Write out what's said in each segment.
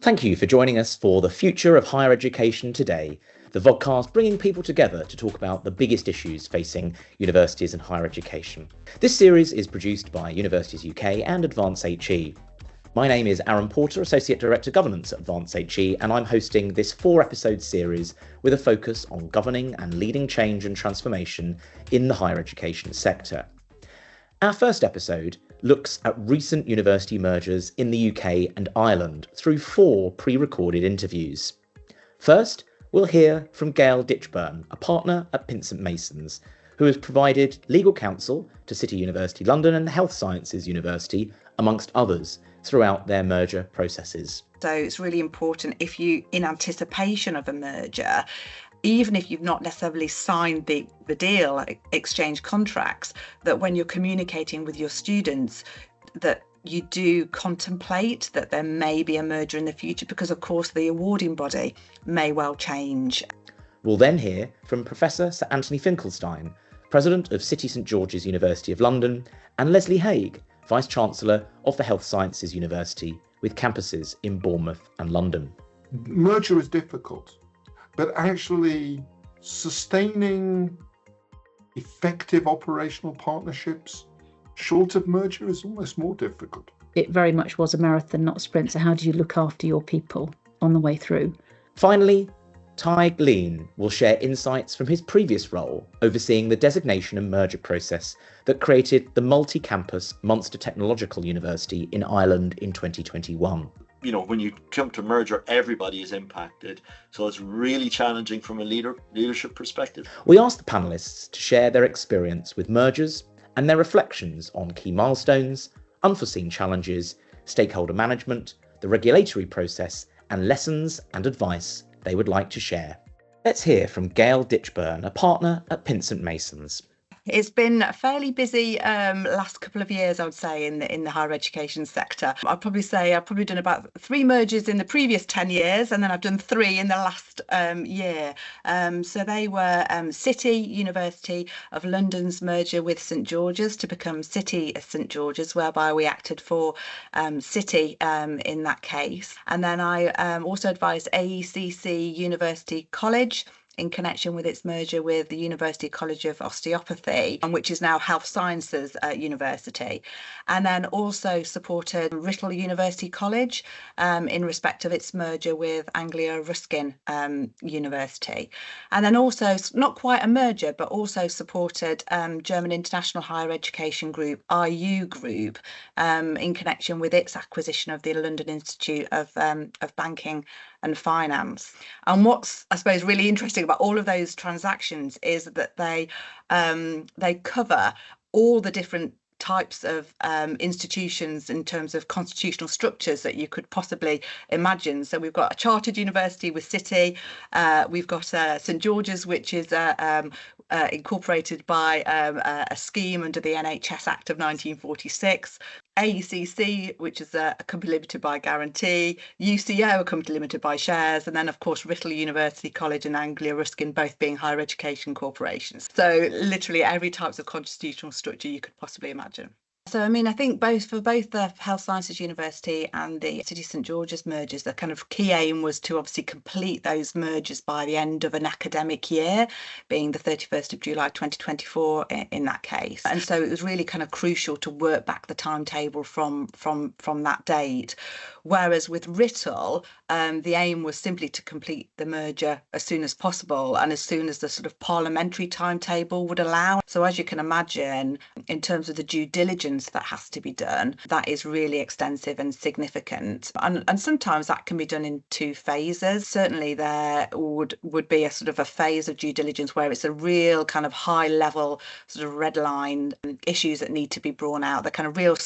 Thank you for joining us for the Future of Higher Education Today, the vodcast bringing people together to talk about the biggest issues facing universities and higher education. This series is produced by Universities UK and Advance HE. My name is Aaron Porter, Associate Director Governance at Advance HE, and I'm hosting this 4-episode series with a focus on governing and leading change and transformation in the higher education sector. Our first episode looks at recent university mergers in the UK and Ireland through 4 pre-recorded interviews. First, we'll hear from Gail Ditchburn, a partner at Pinsent Masons, who has provided legal counsel to City University London and Health Sciences University, amongst others, throughout their merger processes. So it's really important if you, in anticipation of a merger, even if you've not necessarily signed the deal, exchange contracts, that when you're communicating with your students, that you do contemplate that there may be a merger in the future, because of course the awarding body may well change. We'll then hear from Professor Sir Anthony Finkelstein, President of City St George's University of London, and Leslie Haig, Vice-Chancellor of the Health Sciences University, with campuses in Bournemouth and London. Merger is difficult, but actually sustaining effective operational partnerships short of merger is almost more difficult. It very much was a marathon, not a sprint. So how do you look after your people on the way through? Finally, Tig Lean will share insights from his previous role overseeing the designation and merger process that created the multi-campus Munster Technological University in Ireland in 2021. When you come to merger, everybody is impacted. So it's really challenging from a leadership perspective. We asked the panellists to share their experience with mergers and their reflections on key milestones, unforeseen challenges, stakeholder management, the regulatory process, and lessons and advice they would like to share. Let's hear from Gail Ditchburn, a partner at Pinsent Masons. It's been a fairly busy last couple of years, I would say, in the higher education sector. I'd probably say I've probably done about 3 mergers in the previous 10 years, and then I've done 3 in the last year. So they were City University of London's merger with St George's to become City St George's, whereby we acted for City in that case. And then I also advised AECC University College in connection with its merger with the University College of Osteopathy, which is now Health Sciences University, and then also supported Writtle University College in respect of its merger with Anglia Ruskin University. And then also, not quite a merger, but also supported German International Higher Education Group, IU Group, in connection with its acquisition of the London Institute of Banking and Finance. And what's, I suppose, really interesting about all of those transactions is that they cover all the different types of institutions in terms of constitutional structures that you could possibly imagine. So we've got a chartered university with City, we've got St George's, which is incorporated by a scheme under the NHS Act of 1946, AECC, which is a company limited by guarantee, UCO, a company limited by shares, and then of course Writtle University College and Anglia Ruskin, both being higher education corporations. So literally every type of constitutional structure you could possibly imagine. So, I think for both the Health Sciences University and the City St George's mergers, the kind of key aim was to obviously complete those mergers by the end of an academic year, being the 31st of July 2024 in that case. And so it was really kind of crucial to work back the timetable from that date. Whereas with Writtle, the aim was simply to complete the merger as soon as possible and as soon as the sort of parliamentary timetable would allow. So as you can imagine, in terms of the due diligence that has to be done, that is really extensive and significant. And sometimes that can be done in 2 phases. Certainly there would be a sort of a phase of due diligence where it's a real kind of high level sort of red line issues that need to be drawn out, the kind of real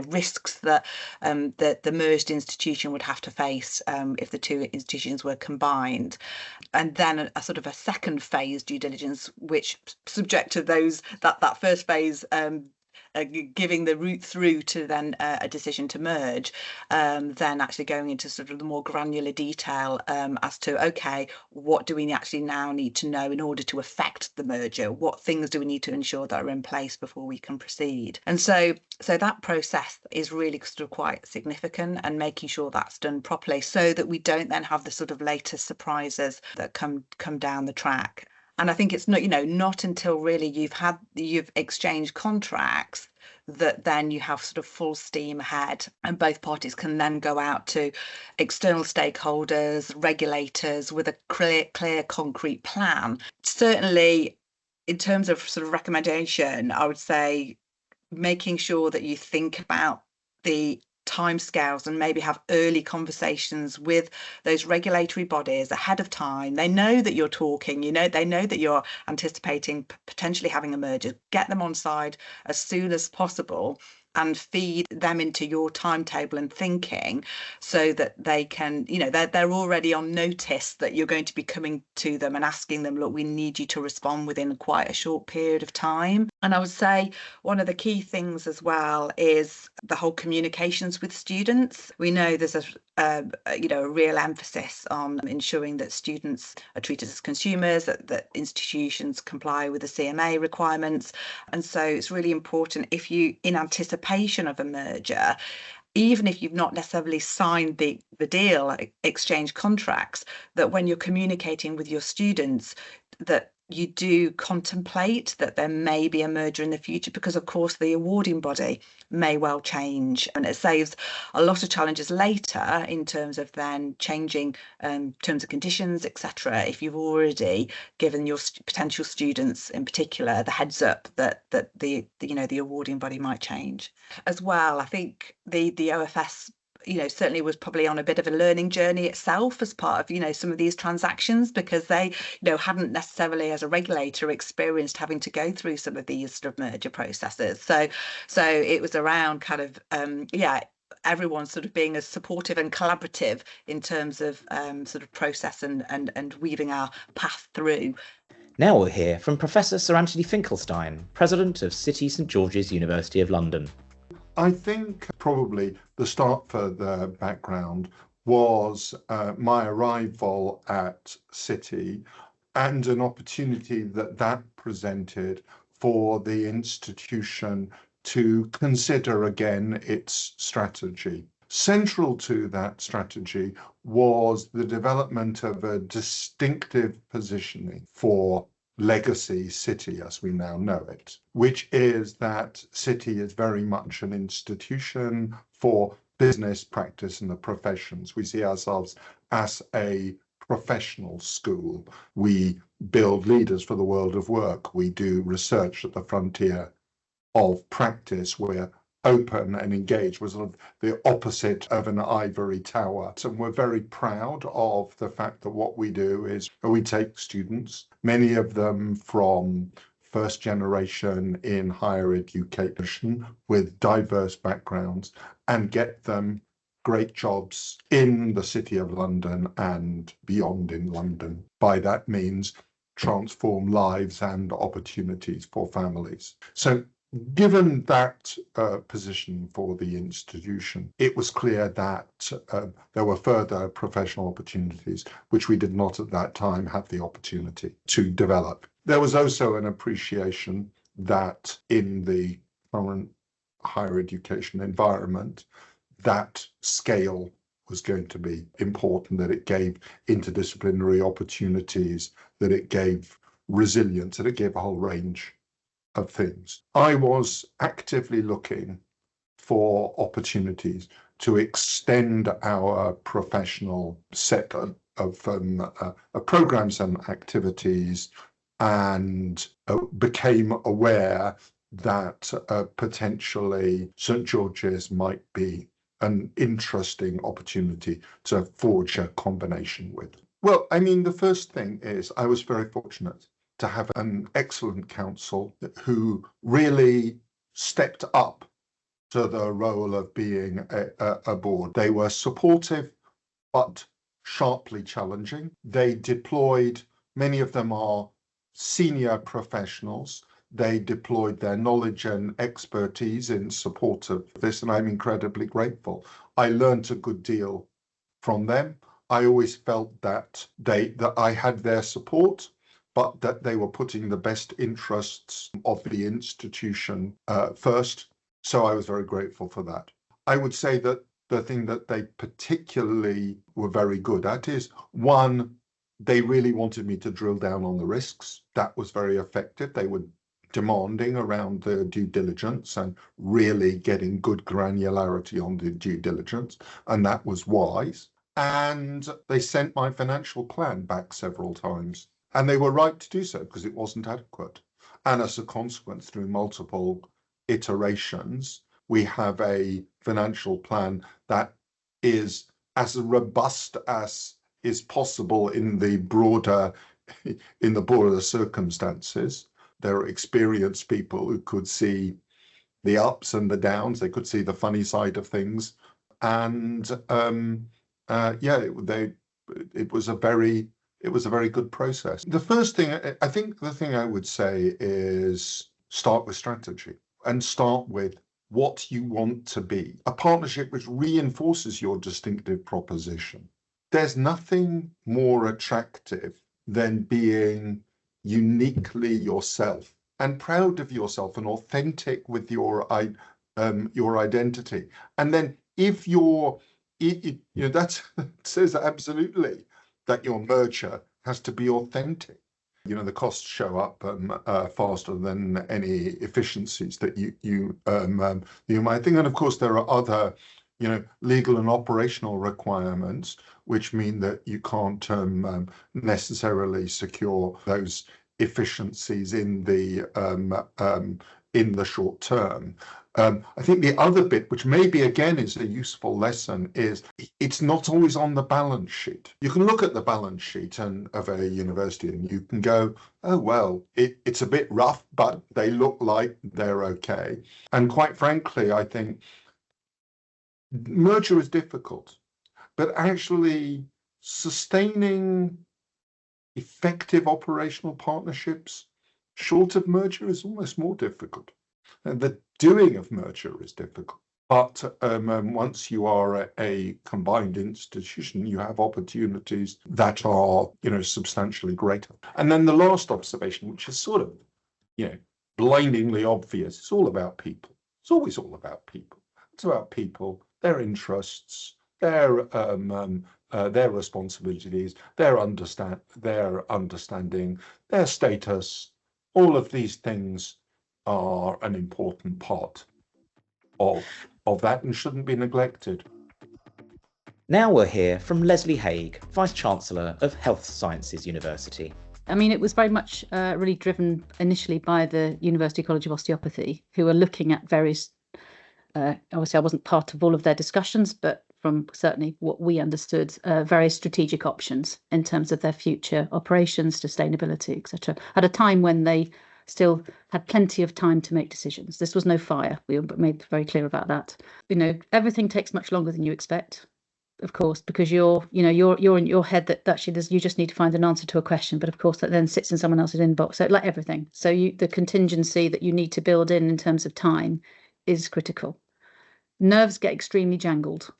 risks that the merged institution would have to face if the 2 institutions were combined. And then a sort of a second phase due diligence, which subject to that first phase giving the route through to then a decision to merge, then actually going into sort of the more granular detail as to, okay, what do we actually now need to know in order to affect the merger? What things do we need to ensure that are in place before we can proceed? And so that process is really sort of quite significant, and making sure that's done properly so that we don't then have the sort of latest surprises that come down the track. And I think it's not, not until really you've exchanged contracts that then you have sort of full steam ahead, and both parties can then go out to external stakeholders, regulators, with a clear concrete plan. Certainly, in terms of sort of recommendation, I would say making sure that you think about the timescales and maybe have early conversations with those regulatory bodies ahead of time. They know that you're talking, they know that you're anticipating potentially having a merger. Get them on side as soon as possible and feed them into your timetable and thinking, so that they can, they're already on notice that you're going to be coming to them and asking them, look, we need you to respond within quite a short period of time. And I would say one of the key things as well is the whole communications with students. We know there's a real emphasis on ensuring that students are treated as consumers, that institutions comply with the CMA requirements. And so it's really important, if you, in anticipation of a merger, even if you've not necessarily signed the deal, exchange contracts, that when you're communicating with your students, that you do contemplate that there may be a merger in the future, because of course the awarding body may well change, and it saves a lot of challenges later in terms of then changing terms and conditions, etc., if you've already given your potential students in particular the heads up that the awarding body might change. As well, I think the OFS certainly was probably on a bit of a learning journey itself as part of, some of these transactions, because they, hadn't necessarily as a regulator experienced having to go through some of these sort of merger processes. So it was around kind of, everyone sort of being as supportive and collaborative in terms of sort of process and weaving our path through. Now we'll hear from Professor Sir Anthony Finkelstein, President of City St George's University of London. I think probably the start for the background was my arrival at City and an opportunity that presented for the institution to consider again its strategy. Central to that strategy was the development of a distinctive positioning for legacy City as we now know it, which is that City is very much an institution for business practice and the professions. We see ourselves as a professional school. We build leaders for the world of work. We do research at the frontier of practice. We're open and engaged, was sort of the opposite of an ivory tower. And we're very proud of the fact that what we do is we take students, many of them from first generation in higher education with diverse backgrounds, and get them great jobs in the City of London and beyond in London. By that means, transform lives and opportunities for families. So given that position for the institution, it was clear that there were further professional opportunities which we did not at that time have the opportunity to develop. There was also an appreciation that in the current higher education environment, that scale was going to be important, that it gave interdisciplinary opportunities, that it gave resilience, that it gave a whole range of things. I was actively looking for opportunities to extend our professional set of programs and activities, and became aware that potentially St George's might be an interesting opportunity to forge a combination with. Well, I mean, the first thing is I was very fortunate to have an excellent council who really stepped up to the role of being a board. They were supportive, but sharply challenging. They deployed, many of them are senior professionals. they deployed their knowledge and expertise in support of this, and I'm incredibly grateful. I learned a good deal from them. I always felt that I had their support, but that they were putting the best interests of the institution first. So I was very grateful for that. I would say that the thing that they particularly were very good at is, one, they really wanted me to drill down on the risks. That was very effective. They were demanding around the due diligence and really getting good granularity on the due diligence, and that was wise. And they sent my financial plan back several times. And they were right to do so because it wasn't adequate. And as a consequence, through multiple iterations, we have a financial plan that is as robust as is possible in the broader circumstances. There are experienced people who could see the ups and the downs. They could see the funny side of things. And it was a very good process. The first thing, I think the thing I would say is start with strategy and start with what you want to be. A partnership which reinforces your distinctive proposition. There's nothing more attractive than being uniquely yourself and proud of yourself and authentic with your identity. And then if that says absolutely that your merger has to be authentic. The costs show up faster than any efficiencies that you might think. And of course, there are other, legal and operational requirements, which mean that you can't necessarily secure those efficiencies in the short term. I think the other bit, which maybe again is a useful lesson, is it's not always on the balance sheet. You can look at the balance sheet of a university and you can go, oh, well, it's a bit rough, but they look like they're okay. And quite frankly, I think merger is difficult, but actually sustaining effective operational partnerships short of merger is almost more difficult. And the doing of merger is difficult. But once you are a combined institution, you have opportunities that are, substantially greater. And then the last observation, which is sort of, blindingly obvious, it's all about people. It's always all about people. It's about people, their interests, their responsibilities, their understanding, their status. All of these things are an important part of that and shouldn't be neglected. Now we'll hear from Leslie Haig, Vice-Chancellor of Health Sciences University. I mean, it was very much really driven initially by the University College of Osteopathy, who are looking at various, obviously I wasn't part of all of their discussions, but from certainly what we understood, various strategic options in terms of their future operations, sustainability, etc. At a time when they still had plenty of time to make decisions. This was no fire. We made very clear about that. Everything takes much longer than you expect, of course, because you're in your head that actually you just need to find an answer to a question, but of course that then sits in someone else's inbox. So like everything. So the contingency that you need to build in terms of time is critical. Nerves get extremely jangled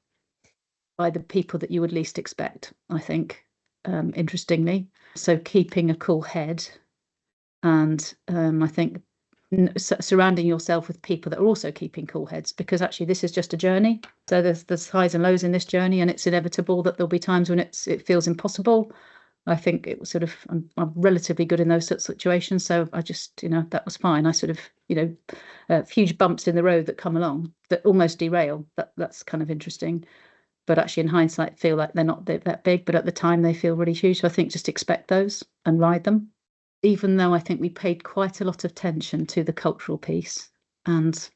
by the people that you would least expect, I think, interestingly. So keeping a cool head. And I think surrounding yourself with people that are also keeping cool heads, because actually this is just a journey. So there's highs and lows in this journey, and it's inevitable that there'll be times when it feels impossible. I think it was sort of I'm relatively good in those sorts of situations, so I just that was fine. I sort of huge bumps in the road that come along that almost derail. That's kind of interesting. But actually, in hindsight, feel like they're not that big, but at the time they feel really huge. So I think just expect those and ride them. Even though I think we paid quite a lot of attention to the cultural piece and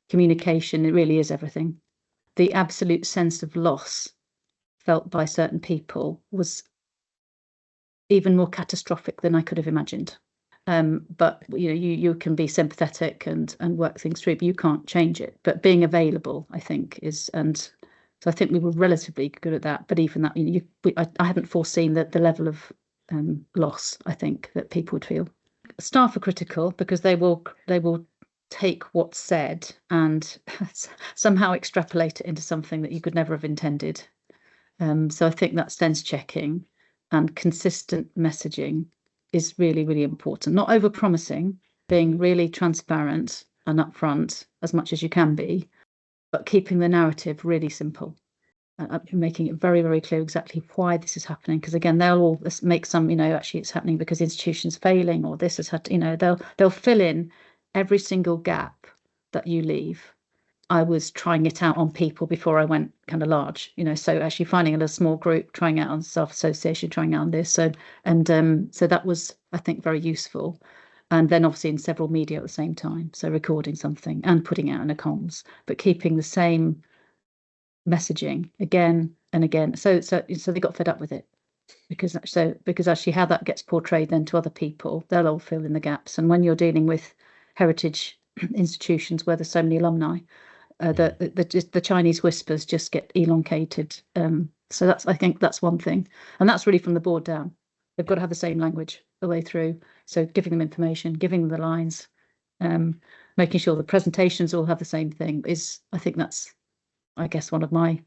communication, it really is everything. The absolute sense of loss felt by certain people was even more catastrophic than I could have imagined. But you can be sympathetic and work things through, but you can't change it. But being available, I think, is, and so I think we were relatively good at that. But even that, I hadn't foreseen the level of loss, I think, that people would feel. Staff are critical because they will take what's said and somehow extrapolate it into something that you could never have intended. So I think that sense checking and consistent messaging is really, really important. Not over promising, being really transparent and upfront as much as you can be, but keeping the narrative really simple. Making it very, very clear exactly why this is happening. Because again, they'll all make some, actually it's happening because the institution's failing, or this has had, they'll fill in every single gap that you leave. I was trying it out on people before I went kind of large, so actually finding a small group, trying out on self-association, trying out on this. So that was, I think, very useful. And then obviously in several media at the same time. So recording something and putting out in a comms, but keeping the same messaging again and again. So they got fed up with it because actually how that gets portrayed then to other people, they'll all fill in the gaps. And when you're dealing with heritage institutions where there's so many alumni, the Chinese whispers just get elongated. So I think that's one thing, and that's really from the board down. They've got to have the same language the way through. So giving them information, giving them the lines, making sure the presentations all have the same thing I think that's, I guess, one of my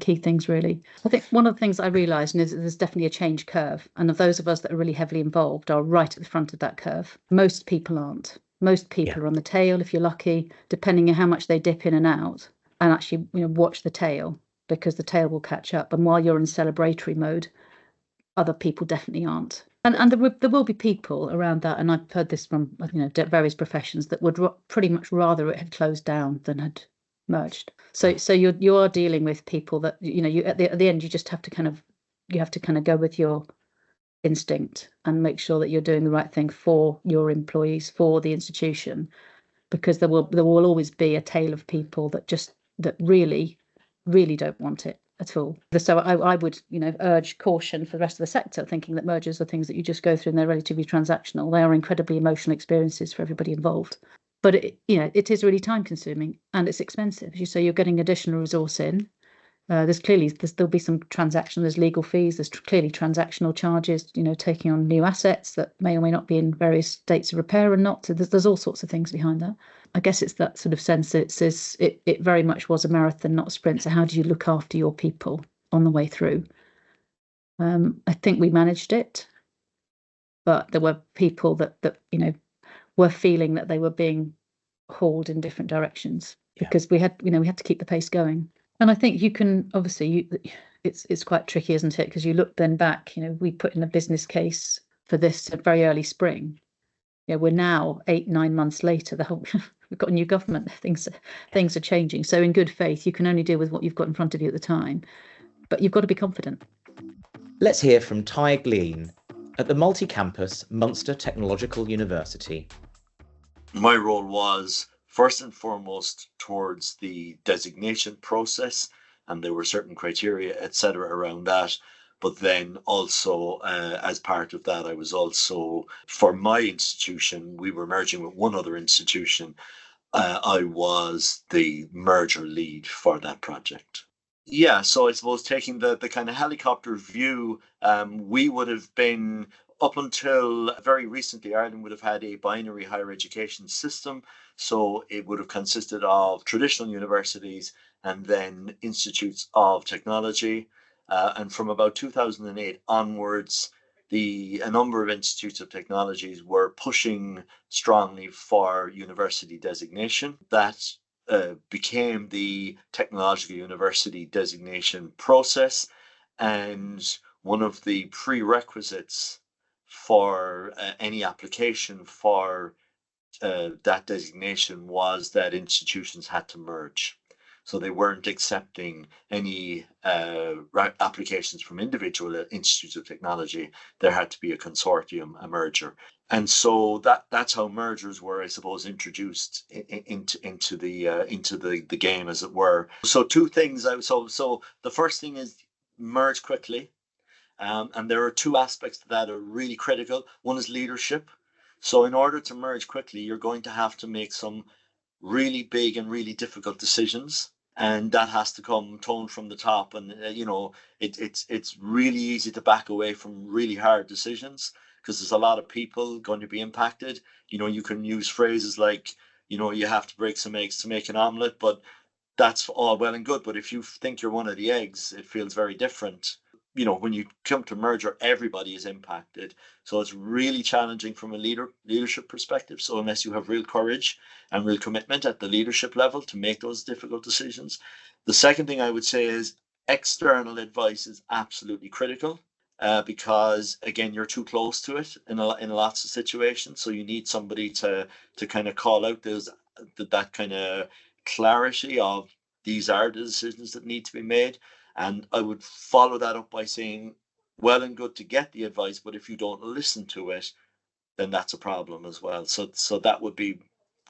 key things, really. I think one of the things I realised is there's definitely a change curve. And of those of us that are really heavily involved are right at the front of that curve. Most people aren't. Most people are on the tail, if you're lucky, depending on how much they dip in and out. And actually, watch the tail, because the tail will catch up. And while you're in celebratory mode, other people definitely aren't. And there will be people around that, and I've heard this from various professions, that would pretty much rather it had closed down than had merged. So you are dealing with people that you at the end you just have to kind of go with your instinct and make sure that you're doing the right thing for your employees, for the institution, because there will always be a tail of people that really don't want it at all. So I would urge caution for the rest of the sector, thinking that mergers are things that you just go through and they're relatively transactional. They are incredibly emotional experiences for everybody involved. But it is really time consuming and it's expensive. So you're getting additional resource in. There'll be some transaction. There's legal fees. There's clearly transactional charges. Taking on new assets that may or may not be in various states of repair and not. So there's all sorts of things behind that. I guess it's that sort of sense. It very much was a marathon, not a sprint. So how do you look after your people on the way through? I think we managed it, but there were people that were feeling that they were being hauled in different directions because we had to keep the pace going. And I think you can obviously it's quite tricky, isn't it? Because you look then back, we put in a business case for this at very early spring. We're now 8-9 months later. We've got a new government. Things are changing. So in good faith, you can only deal with what you've got in front of you at the time, but you've got to be confident. Let's hear from Ty Glean at the multi-campus Munster Technological University. My role was first and foremost towards the designation process, and there were certain criteria, etc., around that. But then also, as part of that, I was also, for my institution, we were merging with one other institution. I was the merger lead for that project. Yeah, so I suppose taking the kind of helicopter view, we would have been, up until very recently, Ireland would have had a binary higher education system. So it would have consisted of traditional universities and then institutes of technology. And from about 2008 onwards, a number of institutes of technologies were pushing strongly for university designation. That became the technological university designation process. And one of the prerequisites for any application for that designation was that institutions had to merge. So they weren't accepting any applications from individual institutes of technology. There had to be a consortium, a merger. And so that's how mergers were, I suppose, introduced into the game, as it were. So two things. So the first thing is merge quickly. And there are two aspects to that are really critical. One is leadership. So in order to merge quickly, you're going to have to make some really big and really difficult decisions. And that has to come toned from the top. And, it's really easy to back away from really hard decisions. because there's a lot of people going to be impacted. You can use phrases like, you have to break some eggs to make an omelette, but that's all well and good. But if you think you're one of the eggs, it feels very different. When you come to merger, everybody is impacted. So it's really challenging from a leadership perspective. So unless you have real courage and real commitment at the leadership level to make those difficult decisions. The second thing I would say is external advice is absolutely critical, because again, you're too close to it in lots of situations. So you need somebody to kind of call out that kind of clarity of these are the decisions that need to be made. And I would follow that up by saying, well and good to get the advice, but if you don't listen to it, then that's a problem as well. So that would be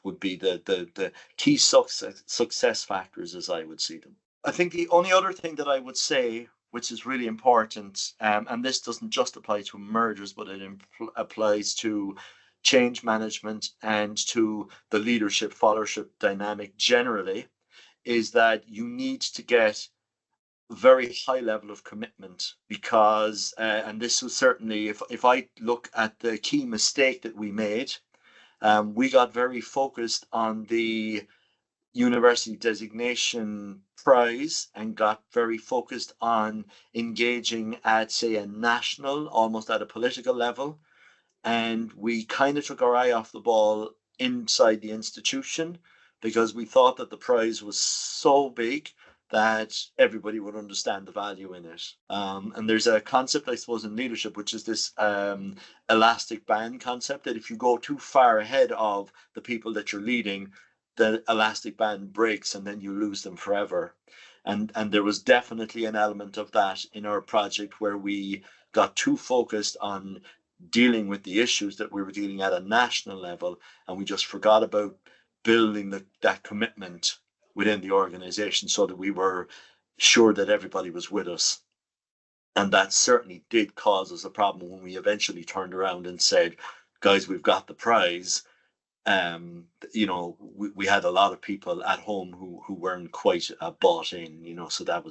the key success factors as I would see them. I think the only other thing that I would say, which is really important, and this doesn't just apply to mergers, but it applies to change management and to the leadership followership dynamic generally, is that you need to get very high level of commitment, because and this was certainly, if I look at the key mistake that we made, we got very focused on the university designation prize and got very focused on engaging at, say, a national, almost at a political level, and we kind of took our eye off the ball inside the institution, because we thought that the prize was so big that everybody would understand the value in it. And there's a concept, I suppose, in leadership, which is this elastic band concept, that if you go too far ahead of the people that you're leading, the elastic band breaks and then you lose them forever. And there was definitely an element of that in our project, where we got too focused on dealing with the issues that we were dealing at a national level, and we just forgot about building that commitment within the organization, so that we were sure that everybody was with us. And that certainly did cause us a problem when we eventually turned around and said, guys, we've got the prize. We had a lot of people at home who weren't quite bought in, so that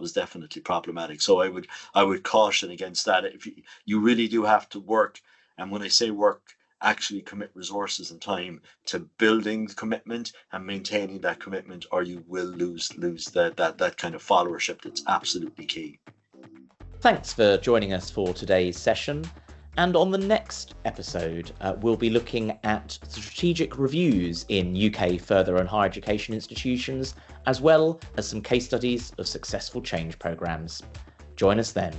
was definitely problematic. So I would caution against that. If you really do have to work, and when I say work, actually commit resources and time to building the commitment and maintaining that commitment, or you will lose that kind of followership that's absolutely key. Thanks for joining us for today's session. And on the next episode, we'll be looking at strategic reviews in UK further and higher education institutions, as well as some case studies of successful change programmes. Join us then.